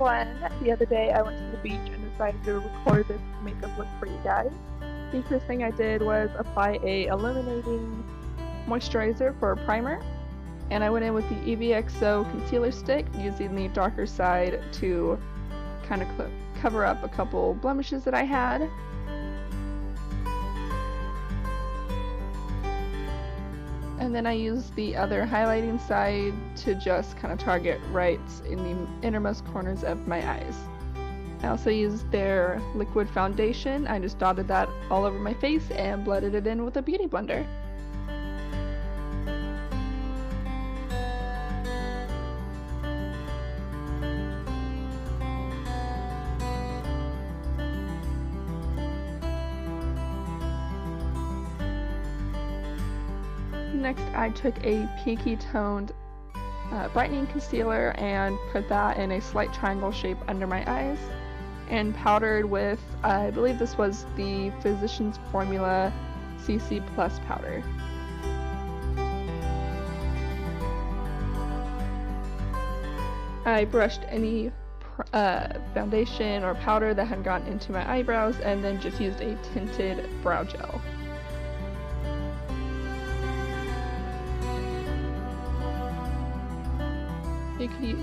everyone. The other day I went to the beach and decided to record this makeup look for you guys. The first thing I did was apply a illuminating moisturizer for a primer, and I went in with the EVXO concealer stick using the darker side to kind of cover up a couple blemishes that I had. And then I used the other highlighting side to just kind of target right in the innermost corners of my eyes. I also used their liquid foundation. I just dotted that all over my face and blended it in with a beauty blender. Next, I took a pinky toned brightening concealer and put that in a slight triangle shape under my eyes and powdered with, I believe this was the Physicians Formula CC Plus powder. I brushed any foundation or powder that had gotten into my eyebrows and then just used a tinted brow gel. You could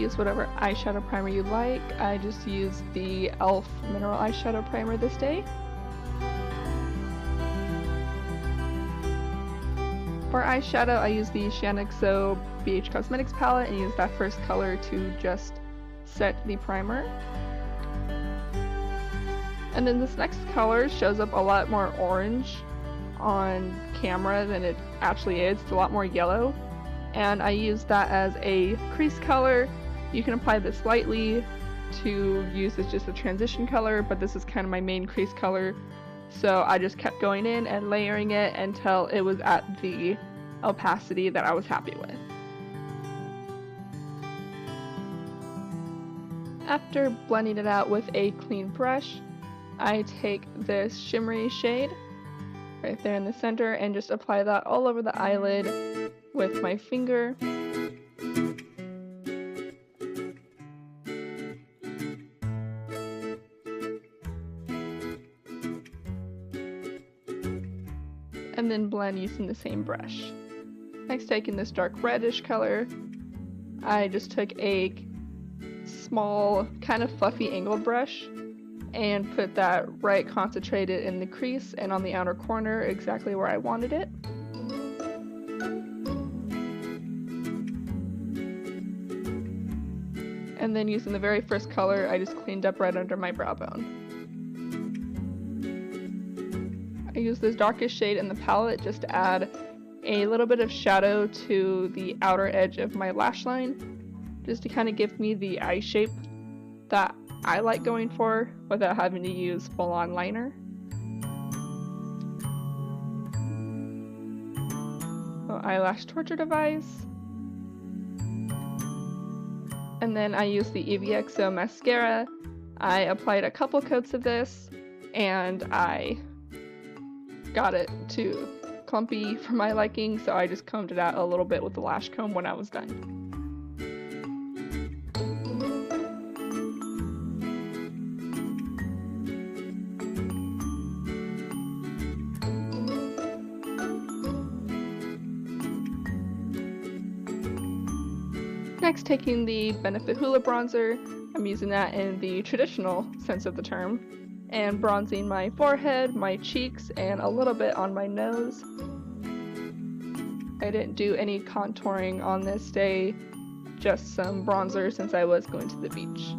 use whatever eyeshadow primer you like. I just used the e.l.f. mineral eyeshadow primer this day. For eyeshadow, I used the Shaaanxo BH Cosmetics palette and used that first color to just set the primer. And then this next color shows up a lot more orange on camera than it actually is. It's a lot more yellow. And I used that as a crease color. You can apply this lightly to use as just a transition color, but this is kind of my main crease color. So I just kept going in and layering it until it was at the opacity that I was happy with. After blending it out with a clean brush, I take this shimmery shade right there in the center and just apply that all over the eyelid with my finger. And then blend using the same brush. Next, taking this dark reddish color, I just took a small, kind of fluffy angled brush and put that right concentrated in the crease and on the outer corner exactly where I wanted it. And then using the very first color, I just cleaned up right under my brow bone. I used this darkest shade in the palette just to add a little bit of shadow to the outer edge of my lash line, just to kind of give me the eye shape that I like going for without having to use full-on liner. So eyelash torture device. And then I used the EVXO mascara. I applied a couple coats of this and I got it too clumpy for my liking, so I just combed it out a little bit with the lash comb when I was done. Next, taking the Benefit Hoola bronzer, I'm using that in the traditional sense of the term, and bronzing my forehead, my cheeks, and a little bit on my nose. I didn't do any contouring on this day, just some bronzer since I was going to the beach.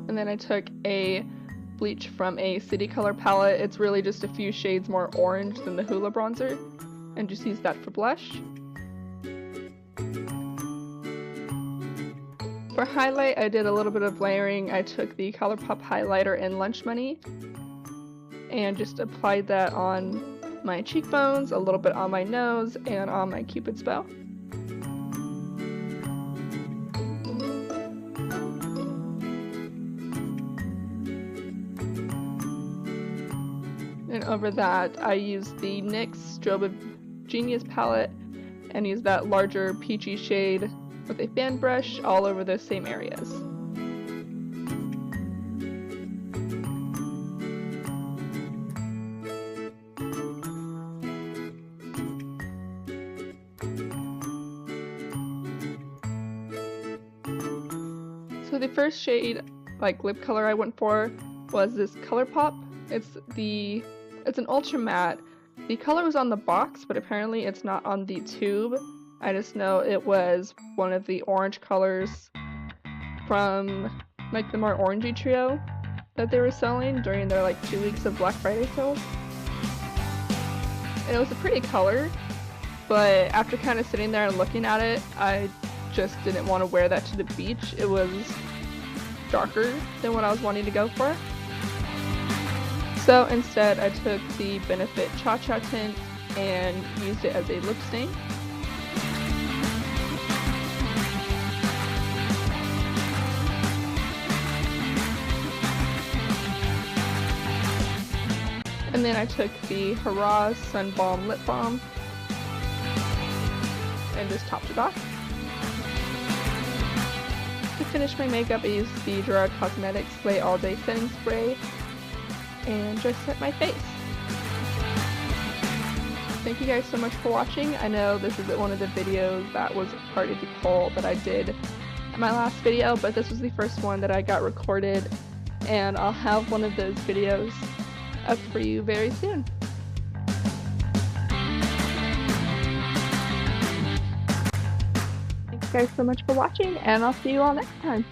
And then I took a bleach from a City Color palette. It's really just a few shades more orange than the Hoola bronzer, and just use that for blush. For highlight, I did a little bit of layering. I took the ColourPop highlighter in Lunch Money and just applied that on my cheekbones, a little bit on my nose, and on my Cupid's bow. And over that, I used the NYX Strobe of Genius palette and used that larger peachy shade with a fan brush all over those same areas. So the first shade, like lip color I went for, was this ColourPop. It's an ultra matte. The color was on the box, but apparently it's not on the tube. I just know it was one of the orange colors from like the more orangey trio that they were selling during their like 2 weeks of Black Friday sales. And it was a pretty color, but after kind of sitting there and looking at it, I just didn't want to wear that to the beach. It was darker than what I was wanting to go for. So instead I took the Benefit Cha Cha tint and used it as a lip stain. And then I took the Hurrah Sun Balm Lip Balm and just topped it off. To finish my makeup, I used the Gerard Cosmetics Slay All Day Setting Spray and just set my face. Thank you guys so much for watching. I know this isn't one of the videos that was part of the poll that I did in my last video, but this was the first one that I got recorded, and I'll have one of those videos up for you very soon. Thanks guys so much for watching, and I'll see you all next time.